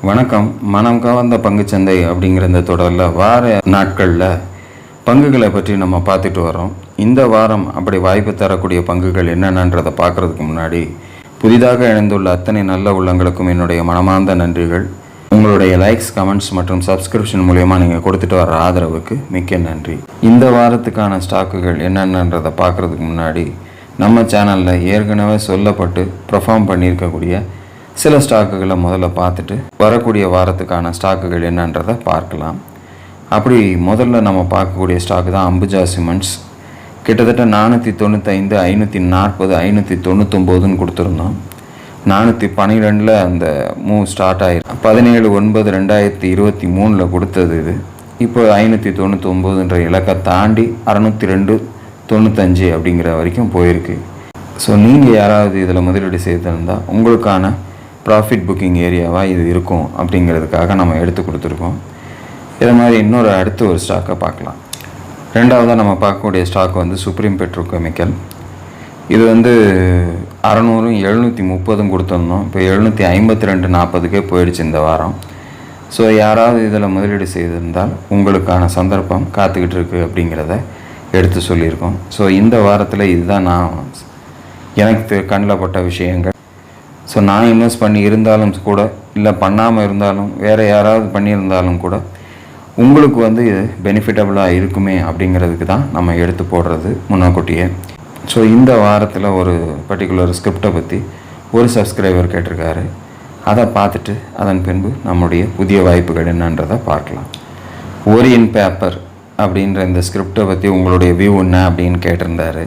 வணக்கம். மனம் கவர்ந்த பங்குச்சந்தை அப்படிங்கிற இந்த தொடரில் வார நாட்களில் பங்குகளை பற்றி நம்ம பார்த்துட்டு வரோம். இந்த வாரம் அப்படி வாய்ப்பு தரக்கூடிய பங்குகள் என்னென்னன்றதை பார்க்குறதுக்கு முன்னாடி புதிதாக இணைந்துள்ள அத்தனை நல்ல உள்ளங்களுக்கும் என்னுடைய மனமார்ந்த நன்றிகள். உங்களுடைய லைக்ஸ், கமெண்ட்ஸ் மற்றும் சப்ஸ்கிரிப்ஷன் மூலயமா நீங்கள் கொடுத்துட்டு வர ஆதரவுக்கு மிக்க நன்றி. இந்த வாரத்துக்கான ஸ்டாக்குகள் என்னென்னன்றதை பார்க்குறதுக்கு முன்னாடி நம்ம சேனலில் ஏற்கனவே சொல்லப்பட்டு பெர்ஃபார்ம் பண்ணியிருக்கக்கூடிய சில ஸ்டாக்குகளை முதல்ல பார்த்துட்டு வரக்கூடிய வாரத்துக்கான ஸ்டாக்குகள் என்னன்றதை பார்க்கலாம். அப்படி முதல்ல நம்ம பார்க்கக்கூடிய ஸ்டாக்கு தான் அம்புஜா சிமெண்ட்ஸ். கிட்டத்தட்ட 495, 540, 599 கொடுத்துருந்தோம். 412 அந்த மூவ் ஸ்டார்ட் ஆகிருக்கு. 17/9/2023 கொடுத்தது இது. இப்போ 599 இலக்கை தாண்டி 602.95 அப்படிங்கிற வரைக்கும் போயிருக்கு. ஸோ நீங்கள் யாராவது இதில் முதலீடு செய்திருந்தால் உங்களுக்கான ப்ராஃபிட் புக்கிங் ஏரியாவாக இது இருக்கும் அப்படிங்கிறதுக்காக நம்ம எடுத்து கொடுத்துருக்கோம். இதை மாதிரி இன்னொரு அடுத்த ஒரு ஸ்டாக்கை பார்க்கலாம். ரெண்டாவதாக நம்ம பார்க்கக்கூடிய ஸ்டாக் வந்து சுப்ரீம் பெட்ரோகெமிக்கல். இது வந்து 600, 730 கொடுத்துருந்தோம். இப்போ 752.40 போயிடுச்சு இந்த வாரம். ஸோ யாராவது இதில் முதலீடு செய்திருந்தால் உங்களுக்கான சந்தர்ப்பம் காத்துக்கிட்டு இருக்குது அப்படிங்கிறத எடுத்து சொல்லியிருக்கோம். ஸோ இந்த வாரத்தில் இதுதான் எனக்கு கண்ணில் பட்ட விஷயங்கள். ஸோ நான் இன்வெஸ்ட் பண்ணி இருந்தாலும் கூட, இல்லை பண்ணாமல் இருந்தாலும், வேறு யாராவது பண்ணியிருந்தாலும் கூட உங்களுக்கு வந்து இது பெனிஃபிட்டபுளாக இருக்குமே அப்படிங்கிறதுக்கு தான் நம்ம எடுத்து போடுறது முன்னக்கூட்டியே. ஸோ இந்த வாரத்தில் ஒரு பர்டிகுலர் ஸ்கிரிப்டை பற்றி ஒரு சப்ஸ்கிரைபர் கேட்டிருக்காரு. அதை பார்த்துட்டு அதன் பின்பு நம்முடைய புதிய வாய்ப்புகள் என்னன்றதை பார்க்கலாம். ஓரியன் பேப்பர் அப்படின்ற இந்த ஸ்கிரிப்டை பற்றி உங்களுடைய வியூ என்ன அப்படின்னு கேட்டிருந்தாரு.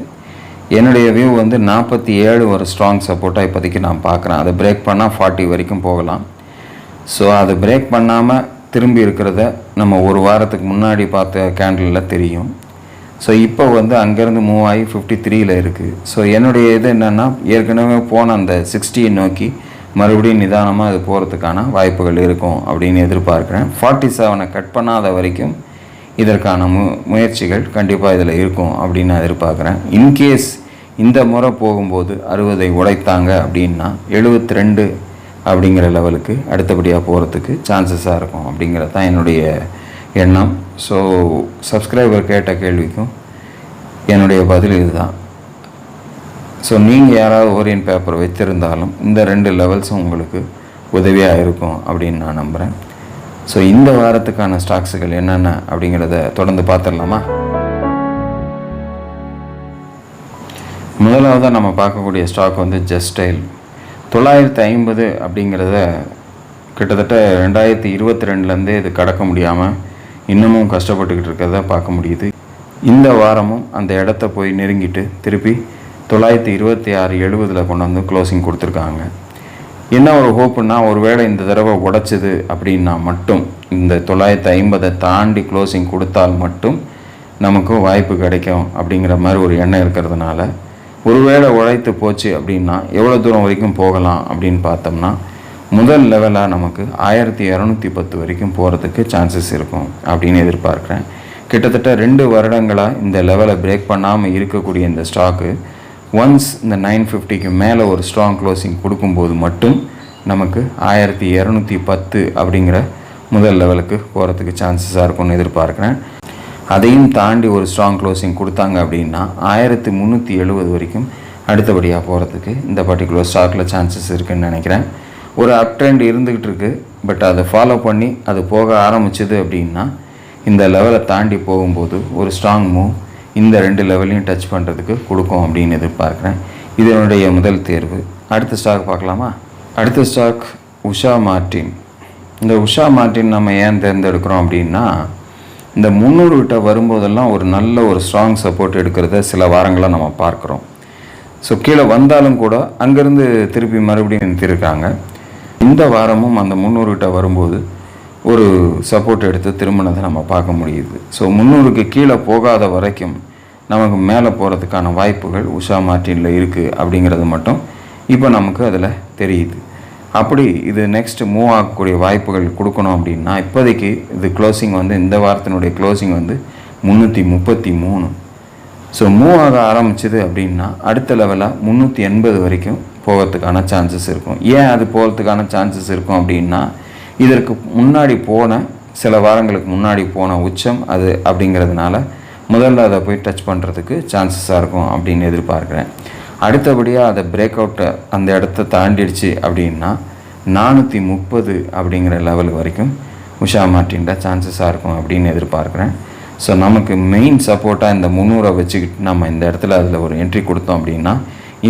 என்னுடைய வியூ வந்து 47 ஒரு ஸ்ட்ராங் சப்போர்ட்டாக இப்போதைக்கு நான் பார்க்குறேன். அதை பிரேக் பண்ணால் 40 வரைக்கும் போகலாம். ஸோ அதை பிரேக் பண்ணாமல் திரும்பி இருக்கிறத நம்ம ஒரு வாரத்துக்கு முன்னாடி பார்த்த கேண்டிலில் தெரியும். ஸோ இப்போ வந்து அங்கேருந்து மூவ் ஆகி 53 இருக்குது. ஸோ என்னுடைய இது என்னென்னா, ஏற்கனவே போன அந்த 60 நோக்கி மறுபடியும் நிதானமாக அது போகிறதுக்கான வாய்ப்புகள் இருக்கும் அப்படின்னு எதிர்பார்க்குறேன். 47 கட் பண்ணாத வரைக்கும் இதற்கான முயற்சிகள் கண்டிப்பாக இதில் இருக்கும் அப்படின்னு நான் எதிர்பார்க்குறேன். இன்கேஸ் இந்த முறை போகும்போது 60 உடைத்தாங்க அப்படின்னா 72 அப்படிங்கிற லெவலுக்கு அடுத்தபடியாக போகிறதுக்கு சான்சஸாக இருக்கும் அப்படிங்கிறது தான் என்னுடைய எண்ணம். ஸோ சப்ஸ்கிரைபர் கேட்ட கேள்விக்கும் என்னுடைய பதில் இதுதான். ஸோ நீங்கள் யாராவது ஓரியன் பேப்பர் வச்சுருந்தாலும் இந்த 2 லெவல்ஸும் உங்களுக்கு உதவியாக இருக்கும் அப்படின்னு நான் நம்புகிறேன். ஸோ இந்த வாரத்துக்கான ஸ்டாக்ஸுகள் என்னென்ன அப்படிங்கிறத தொடர்ந்து பார்த்துடலாமா? முதலாவதாக நம்ம பார்க்கக்கூடிய ஸ்டாக் வந்து ஜஸ்டைல். 950 அப்படிங்கிறத கிட்டத்தட்ட 2022 இது கடக்க முடியாமல் இன்னமும் கஷ்டப்பட்டுக்கிட்டு இருக்கிறத பார்க்க முடியுது. இந்த வாரமும் அந்த இடத்த போய் நெருங்கிட்டு திருப்பி 926.70 கொண்டு வந்து க்ளோசிங் கொடுத்துருக்காங்க. என்ன ஒரு ஹோப்புன்னா, ஒருவேளை இந்த தடவை உடைச்சிது அப்படின்னா மட்டும், இந்த 950 தாண்டி க்ளோசிங் கொடுத்தால் மட்டும் நமக்கு வாய்ப்பு கிடைக்கும் அப்படிங்கிற மாதிரி ஒரு எண்ணம் இருக்கிறதுனால, ஒருவேளை உழைத்து போச்சு அப்படின்னா எவ்வளோ தூரம் வரைக்கும் போகலாம் அப்படின்னு பார்த்தோம்னா, முதல் லெவலாக நமக்கு 1210 வரைக்கும் போகிறதுக்கு சான்சஸ் இருக்கும் அப்படின்னு எதிர்பார்க்குறேன். கிட்டத்தட்ட 2 வருடங்களாக இந்த லெவலை பிரேக் பண்ணாமல் இருக்கக்கூடிய இந்த ஸ்டாக்கு ஒன்ஸ் இந்த 950க்கு மேலே ஒரு ஸ்ட்ராங் க்ளோசிங் கொடுக்கும்போது மட்டும் நமக்கு 1210 அப்படிங்கிற முதல் லெவலுக்கு போகிறதுக்கு சான்சஸாக இருக்கும்னு எதிர்பார்க்குறேன். அதையும் தாண்டி ஒரு ஸ்ட்ராங் க்ளோசிங் கொடுத்தாங்க அப்படின்னா 1370 வரைக்கும் அடுத்தபடியாக போகிறதுக்கு இந்த பர்டிகுலர் ஸ்டாக்கில் சான்சஸ் இருக்குதுன்னு நினைக்கிறேன். ஒரு அப் ட்ரெண்ட் இருந்துக்கிட்டு இருக்குது. பட் அதை ஃபாலோ பண்ணி அது போக ஆரம்பிச்சிது அப்படின்னா இந்த லெவலை தாண்டி போகும்போது ஒரு ஸ்ட்ராங் மூவ் இந்த 2 லெவலையும் டச் பண்ணுறதுக்கு கொடுக்கும் அப்படின்னு எதிர்பார்க்குறேன். இதனுடைய முதல் தேர்வு. அடுத்த ஸ்டாக் பார்க்கலாமா? அடுத்த ஸ்டாக் உஷா மார்ட்டின். இந்த உஷா மார்ட்டின் நம்ம ஏன் தேர்ந்தெடுக்கிறோம் அப்படின்னா, இந்த 300 கிட்ட வரும்போதெல்லாம் ஒரு நல்ல ஒரு ஸ்ட்ராங் சப்போர்ட் எடுக்கிறத சில வாரங்களாக நம்ம பார்க்குறோம். ஸோ கீழே வந்தாலும் கூட அங்கேருந்து திருப்பி மறுபடியும் நிறுத்திருக்காங்க. இந்த வாரமும் அந்த 300 கிட்ட வரும்போது ஒரு சப்போர்ட் எடுத்து திரும்பினதை நம்ம பார்க்க முடியுது. ஸோ 300க்கு கீழே போகாத வரைக்கும் நமக்கு மேலே போகிறதுக்கான வாய்ப்புகள் உஷா மார்ட்டினில் இருக்குது அப்படிங்கிறது மட்டும் இப்போ நமக்கு அதில் தெரியுது. அப்படி இது நெக்ஸ்ட் மூவ் ஆகக்கூடிய வாய்ப்புகள் கொடுக்கணும் அப்படின்னா, இப்போதைக்கு இது க்ளோசிங் வந்து இந்த வாரத்தினுடைய க்ளோசிங் வந்து 333. ஸோ மூவ் ஆக ஆரம்பிச்சிது அப்படின்னா அடுத்த லெவலாக 380 வரைக்கும் போகிறதுக்கான சான்சஸ் இருக்கும். ஏன் அது போகிறதுக்கான சான்சஸ் இருக்கும் அப்படின்னா, இதற்கு முன்னாடி போன சில வாரங்களுக்கு முன்னாடி போன உச்சம் அது அப்படிங்கிறதுனால முதல்ல அதை போய் டச் பண்ணுறதுக்கு சான்சஸாக இருக்கும் அப்படின்னு எதிர்பார்க்குறேன். அடுத்தபடியாக அதை பிரேக் அவுட்டை அந்த இடத்த தாண்டிடுச்சு அப்படின்னா 430 அப்படிங்கிற லெவல் வரைக்கும் உஷா மார்ட்டின்ட சான்சஸாக இருக்கும் அப்படின்னு எதிர்பார்க்குறேன். ஸோ நமக்கு மெயின் சப்போர்ட்டாக இந்த 300 வச்சுக்கிட்டு நம்ம இந்த இடத்துல அதில் ஒரு என்ட்ரி கொடுத்தோம் அப்படின்னா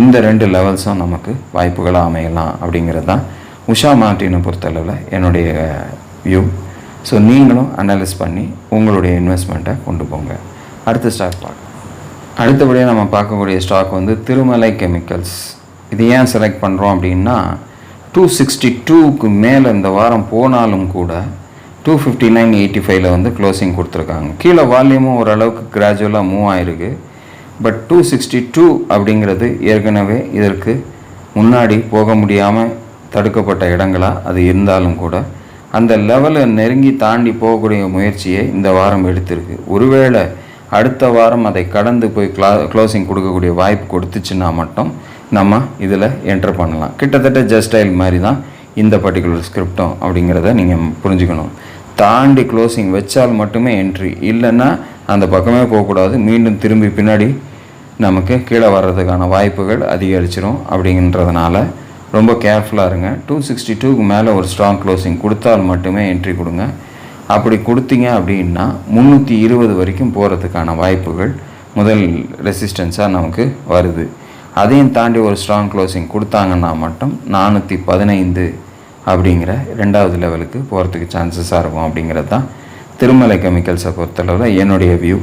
இந்த 2 லெவல்ஸும் நமக்கு வாய்ப்புகளாக அமையலாம் அப்படிங்கிறது தான் உஷா மார்ட்டினை பொறுத்தளவில் என்னுடைய வியூ. ஸோ நீங்களும் அனலைஸ் பண்ணி உங்களுடைய இன்வெஸ்ட்மெண்ட்டை கொண்டு போங்க. அடுத்த ஸ்டாக் பார்க்கலாம். அடுத்தபடியாக நம்ம பார்க்கக்கூடிய ஸ்டாக் வந்து திருமலை கெமிக்கல்ஸ். இது ஏன் செலக்ட் பண்ணுறோம் அப்படின்னா 262க்கு மேலே இந்த வாரம் போனாலும் கூட 259.85 வந்து க்ளோசிங் கொடுத்துருக்காங்க. கீழே வால்யூமும் ஓரளவுக்கு கிராஜுவலாக மூவ் ஆகிருக்கு. பட் 262 அப்படிங்கிறது ஏற்கனவே இதற்கு முன்னாடி போக முடியாமல் தடுக்கப்பட்ட இடங்களாக அது இருந்தாலும் கூட அந்த லெவலை நெருங்கி தாண்டி போகக்கூடிய முயற்சியை இந்த வாரம் எடுத்திருக்கு. ஒருவேளை அடுத்த வாரம் அதை கடந்து போய் க்ளோசிங் கொடுக்கக்கூடிய வாய்ப்பு கொடுத்துச்சுன்னா மட்டும் நம்ம இதில் என்டர் பண்ணலாம். கிட்டத்தட்ட ஜஸ்டைல் மாதிரி தான் இந்த பர்டிகுலர் ஸ்கிரிப்டும் அப்படிங்கிறத நீங்கள் புரிஞ்சுக்கணும். தாண்டி க்ளோசிங் வச்சால் மட்டுமே என்ட்ரி, இல்லைன்னா அந்த பக்கமே போகக்கூடாது. மீண்டும் திரும்பி பின்னாடி நமக்கு கீழே வர்றதுக்கான வாய்ப்புகள் அதிகரிச்சிடும். அப்படின்றதுனால ரொம்ப கேர்ஃபுல்லாக இருங்க. 262க்கு மேலே ஒரு ஸ்ட்ராங் க்ளோசிங் கொடுத்தால் மட்டுமே என்ட்ரி கொடுங்க. அப்படி கொடுத்தீங்க அப்படின்னா 320 வரைக்கும் போகிறதுக்கான வாய்ப்புகள் முதல் ரெசிஸ்டன்ஸாக நமக்கு வருது. அதையும் தாண்டி ஒரு ஸ்ட்ராங் க்ளோசிங் கொடுத்தாங்கன்னா மட்டும் 415 அப்படிங்கிற 2வது லெவலுக்கு போகிறதுக்கு சான்சஸாக இருக்கும். அப்படிங்கிறது தான் திருமலை கெமிக்கல்ஸை பொறுத்தளவில் என்னுடைய வியூ.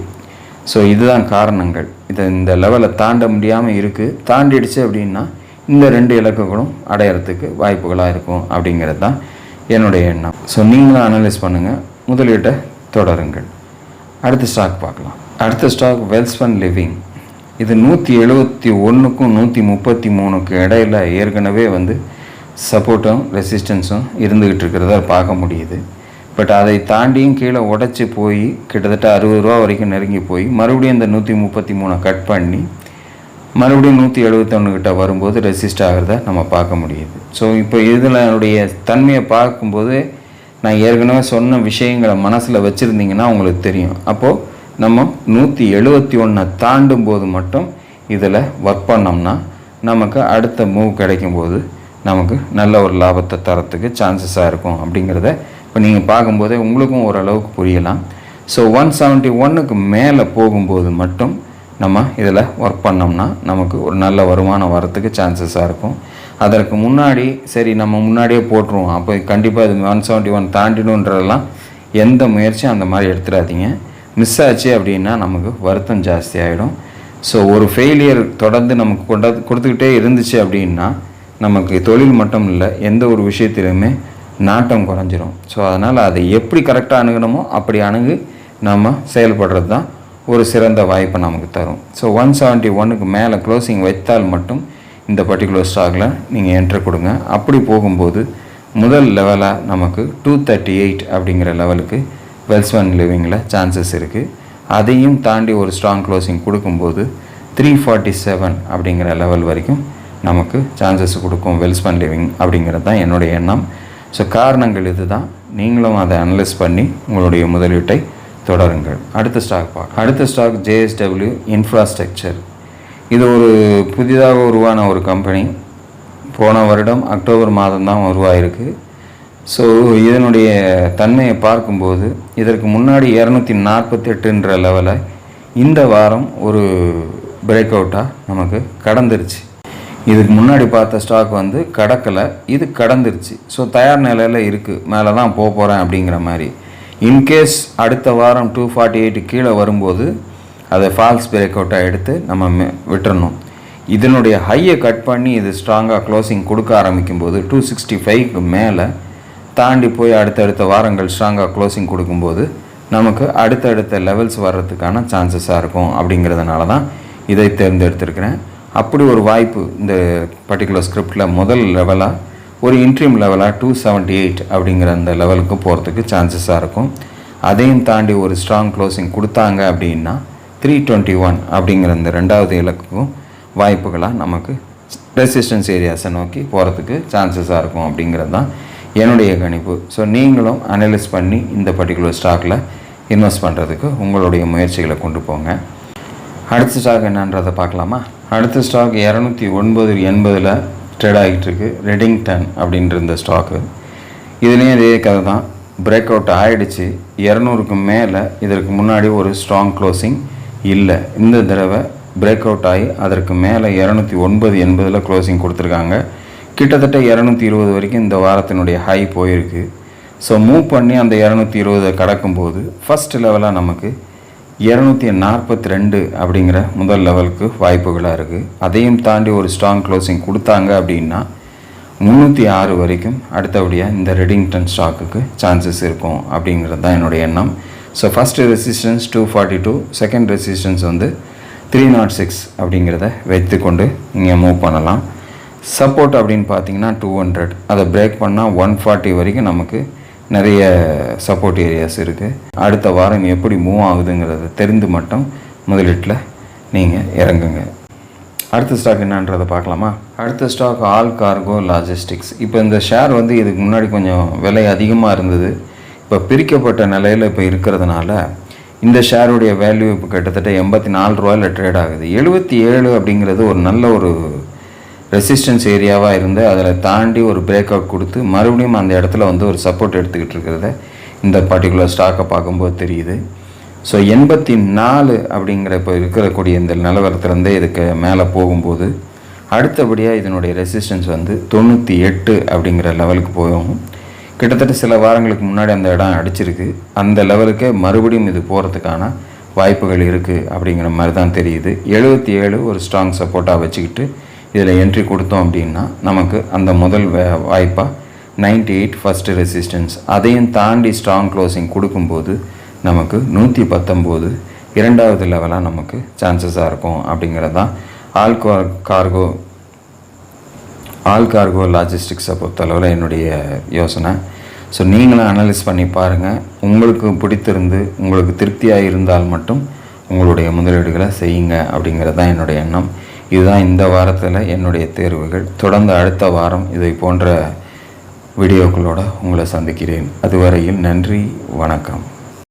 ஸோ இதுதான் காரணங்கள். இந்த லெவலை தாண்ட முடியாமல் இருக்குது. தாண்டிடுச்சு அப்படின்னா இந்த 2 இலக்குகளும் அடையிறதுக்கு வாய்ப்புகளாக இருக்கும் அப்படிங்கிறது தான் என்னுடைய எண்ணம். ஸோ நீங்களும் அனலைஸ் பண்ணுங்கள், முதலீட்டை தொடருங்கள். அடுத்த ஸ்டாக் பார்க்கலாம். அடுத்த ஸ்டாக் வெல்ஸ்பன் லிவிங். இது 171க்கும் 133க்கு இடையில் ஏற்கனவே வந்து சப்போர்ட்டும் ரெசிஸ்டன்ஸும் இருந்துக்கிட்டு இருக்கிறத பார்க்க முடியுது. பட் அதை தாண்டியும் கீழே உடச்சி போய் கிட்டத்தட்ட 60 ரூபா வரைக்கும் நெருங்கி போய் மறுபடியும் இந்த 133 கட் பண்ணி மறுபடியும் 171 கிட்ட வரும்போது ரெசிஸ்ட் ஆகிறத நம்ம பார்க்க முடியுது. ஸோ இப்போ இதில் என்னுடைய தன்மையை பார்க்கும்போது நான் ஏற்கனவே சொன்ன விஷயங்களை மனசில் வச்சுருந்தீங்கன்னா உங்களுக்கு தெரியும். அப்போது நம்ம 171 தாண்டும் போது மட்டும் இதில் ஒர்க் பண்ணோம்னா நமக்கு அடுத்த மூவ் கிடைக்கும்போது நமக்கு நல்ல ஒரு லாபத்தை தரத்துக்கு சான்சஸாக இருக்கும். அப்படிங்கிறத இப்போ நீங்கள் பார்க்கும்போதே உங்களுக்கும் ஓரளவுக்கு புரியலாம். ஸோ 171க்கு மேலே போகும்போது மட்டும் நம்ம இதில் ஒர்க் பண்ணோம்னா நமக்கு ஒரு நல்ல வருமானம் வரத்துக்கு சான்சஸாக இருக்கும். அதற்கு முன்னாடி சரி நம்ம முன்னாடியே போட்டுருவோம், அப்போ கண்டிப்பாக இது 171 தாண்டிடுன்றதெல்லாம் எந்த முயற்சியும் அந்த மாதிரி எடுத்துடாதீங்க. மிஸ் ஆச்சு அப்படின்னா நமக்கு வருத்தம் ஜாஸ்தி ஆகிடும். ஸோ ஒரு ஃபெயிலியர் தொடர்ந்து நமக்கு கொடுத்துக்கிட்டே இருந்துச்சு அப்படின்னா நமக்கு தொழில் மட்டும் இல்லை, எந்த ஒரு விஷயத்திலுமே நாட்டம் குறைஞ்சிரும். ஸோ அதனால் அதை எப்படி கரெக்டாக அணுகணுமோ அப்படி அணுகு நம்ம செயல்படுறது தான் ஒரு சிறந்த வாய்ப்பை நமக்கு தரும். ஸோ 171க்கு மேலே க்ளோசிங் வைத்தால் மட்டும் இந்த பர்டிகுலர் ஸ்டாக்கில் நீங்கள் என்ட்ரு கொடுங்க. அப்படி போகும்போது முதல் லெவலாக நமக்கு 238 அப்படிங்கிற லெவலுக்கு வெல்ஸ்பன் லிவிங்கில் சான்சஸ் இருக்குது. அதையும் தாண்டி ஒரு ஸ்ட்ராங் க்ளோசிங் கொடுக்கும்போது 347 அப்படிங்கிற லெவல் வரைக்கும் நமக்கு சான்சஸ் கொடுக்கும் வெல்ஸ்பன் லிவிங். அப்படிங்கிறது தான் என்னுடைய எண்ணம். ஸோ காரணங்கள் இது தான். நீங்களும் அதை அனலைஸ் பண்ணி உங்களுடைய முதலீட்டை தொடருங்கள். அடுத்த ஸ்டாக் JSW இன்ஃப்ராஸ்ட்ரக்சர். இது ஒரு புதிதாக உருவான ஒரு கம்பெனி. போன வருடம் அக்டோபர் மாதம் தான் உருவாயிருக்கு. ஸோ இதனுடைய தன்மையை பார்க்கும்போது இதற்கு முன்னாடி 248ன்ற லெவலை இந்த வாரம் ஒரு பிரேக் அவுட்டாக நமக்கு கடந்துருச்சு. இதுக்கு முன்னாடி பார்த்த ஸ்டாக் வந்து கடக்கலை, இது கடந்துருச்சு. ஸோ தயார் நிலையில் இருக்குது, மேலே தான் போகிறேன் அப்படிங்கிற மாதிரி. இன்கேஸ் அடுத்த வாரம் 248 கீழே வரும்போது அதை ஃபால்ஸ் பிரேக் அவுட்டாக எடுத்து நம்ம விட்டுறணும். இதனுடைய ஹையை கட் பண்ணி இது ஸ்ட்ராங்காக க்ளோசிங் கொடுக்க ஆரம்பிக்கும் போது 265க்கு மேலே தாண்டி போய் அடுத்தடுத்த வாரங்கள் ஸ்ட்ராங்காக க்ளோசிங் கொடுக்கும்போது நமக்கு அடுத்தடுத்த லெவல்ஸ் வர்றதுக்கான சான்சஸாக இருக்கும். அப்படிங்கிறதுனால தான் இதை தேர்ந்தெடுத்திருக்கிறேன். அப்படி ஒரு வாய்ப்பு இந்த பர்டிகுலர் ஸ்கிரிப்டில் முதல் லெவலாக ஒரு இன்ட்ரீம் லெவலாக 278 அப்படிங்கிற அந்த லெவலுக்கு போகிறதுக்கு சான்சஸாக இருக்கும். அதையும் தாண்டி ஒரு ஸ்ட்ராங் க்ளோசிங் கொடுத்தாங்க அப்படின்னா 321 அப்படிங்கிற அந்த 2வது இலக்குக்கும் வாய்ப்புகளாக நமக்கு ரெசிஸ்டன்ஸ் ஏரியாஸை நோக்கி போகிறதுக்கு சான்சஸாக இருக்கும். அப்படிங்கிறது தான் என்னுடைய கணிப்பு. ஸோ நீங்களும் அனலைஸ் பண்ணி இந்த பர்டிகுலர் ஸ்டாக்கில் இன்வெஸ்ட் பண்ணுறதுக்கு உங்களுடைய முயற்சிகளை கொண்டு போங்க. அடுத்த ஸ்டாக் என்னன்றதை பார்க்கலாமா? அடுத்த ஸ்டாக் 209.80 ட்ரேட் ஆகிட்டு இருக்கு. ரெடிங்டன் அப்படின்ற இந்த ஸ்டாக்கு. இதுலேயும் இதே கதை தான். பிரேக் அவுட் ஆகிடுச்சு. 200க்கு மேலே இதற்கு முன்னாடி ஒரு ஸ்ட்ராங் க்ளோசிங் இல்லை. இந்த தடவை பிரேக் அவுட் ஆகி அதற்கு மேலே 209.80 க்ளோசிங் கொடுத்துருக்காங்க. கிட்டத்தட்ட 220 வரைக்கும் இந்த வாரத்தினுடைய ஹை போயிருக்கு. ஸோ மூவ் பண்ணி அந்த 220 கடக்கும்போது ஃபஸ்ட் லெவலாக நமக்கு 242 அப்படிங்கிற முதல் லெவலுக்கு வாய்ப்புகளாக இருக்குது. அதையும் தாண்டி ஒரு ஸ்ட்ராங் க்ளோசிங் கொடுத்தாங்க அப்படின்னா 306 வரைக்கும் அடுத்தபடியாக இந்த ரெடிங்டன் ஸ்டாக்குக்கு சான்சஸ் இருக்கும் அப்படிங்கிறது தான் என்னுடைய எண்ணம். So first resistance 242, second resistance வந்து 306 அப்படிங்கிறத வைத்துக்கொண்டு நீங்கள் மூவ் பண்ணலாம். சப்போர்ட் அப்படின்னு பார்த்தீங்கன்னா 200, அதை பிரேக் பண்ணால் 140 வரைக்கும் நமக்கு நிறைய சப்போர்ட் ஏரியாஸ் இருக்குது. அடுத்த வாரம் எப்படி மூவ் ஆகுதுங்கிறத தெரிந்து மட்டும் முதலீட்டில் நீங்கள் இறங்குங்க. அடுத்த ஸ்டாக் என்னன்றதை பார்க்கலாமா? அடுத்த ஸ்டாக் ஆல் கார்கோ லாஜிஸ்டிக்ஸ். இப்போ இந்த ஷேர் வந்து இதுக்கு முன்னாடி கொஞ்சம் விலை அதிகமாக இருந்தது. இப்போ பிரிக்கப்பட்ட நிலையில் இப்போ இருக்கிறதுனால இந்த ஷேருடைய வேல்யூ இப்போ கிட்டத்தட்ட 84 ரூபாயில் ட்ரேட் ஆகுது. 77 அப்படிங்கிறது ஒரு நல்ல ஒரு ரெசிஸ்டன்ஸ் ஏரியாவாக இருந்து அதில் தாண்டி ஒரு பிரேக் அவுட் கொடுத்து மறுபடியும் அந்த இடத்துல வந்து ஒரு சப்போர்ட் எடுத்துக்கிட்டு இருக்கிறத இந்த பர்டிகுலர் ஸ்டாக்கை பார்க்கும்போது தெரியுது. ஸோ 84 அப்படிங்கிற இப்போ இருக்கக்கூடிய இந்த நிலவரத்துலேருந்தே இதுக்கு மேலே போகும்போது அடுத்தபடியாக இதனுடைய ரெசிஸ்டன்ஸ் வந்து 98 அப்படிங்கிற லெவலுக்கு போகும். கிட்டத்தட்ட சில வாரங்களுக்கு முன்னாடி அந்த இடம் அடிச்சிருக்கு. அந்த லெவலுக்கே மறுபடியும் இது போகிறதுக்கான வாய்ப்புகள் இருக்குது அப்படிங்கிற மாதிரி தான் தெரியுது. 77 ஒரு ஸ்ட்ராங் சப்போர்ட்டாக வச்சுக்கிட்டு இதில் என்ட்ரி கொடுத்தோம் அப்படின்னா நமக்கு அந்த முதல் வாய்ப்பாக 98 ஃபஸ்ட்டு ரெசிஸ்டன்ஸ், அதையும் தாண்டி ஸ்ட்ராங் க்ளோசிங் கொடுக்கும்போது நமக்கு 119 இரண்டாவது லெவலாக நமக்கு சான்சஸாக இருக்கும் அப்படிங்கிறது தான் ஆல் கார்கோ லாஜிஸ்டிக்ஸை பொறுத்தளவில் என்னுடைய யோசனை. ஸோ நீங்களும் அனலைஸ் பண்ணி பாருங்கள். உங்களுக்கு பிடித்திருந்து உங்களுக்கு திருப்தியாக இருந்தால் மட்டும் உங்களுடைய முதலீடுகளை செய்யுங்க அப்படிங்கிறது தான் என்னுடைய எண்ணம். இதுதான் இந்த வாரத்தில் என்னுடைய தேர்வுகள். தொடர்ந்து அடுத்த வாரம் இதை போன்ற வீடியோக்களோடு உங்களை சந்திக்கிறேன். அதுவரையில் நன்றி, வணக்கம்.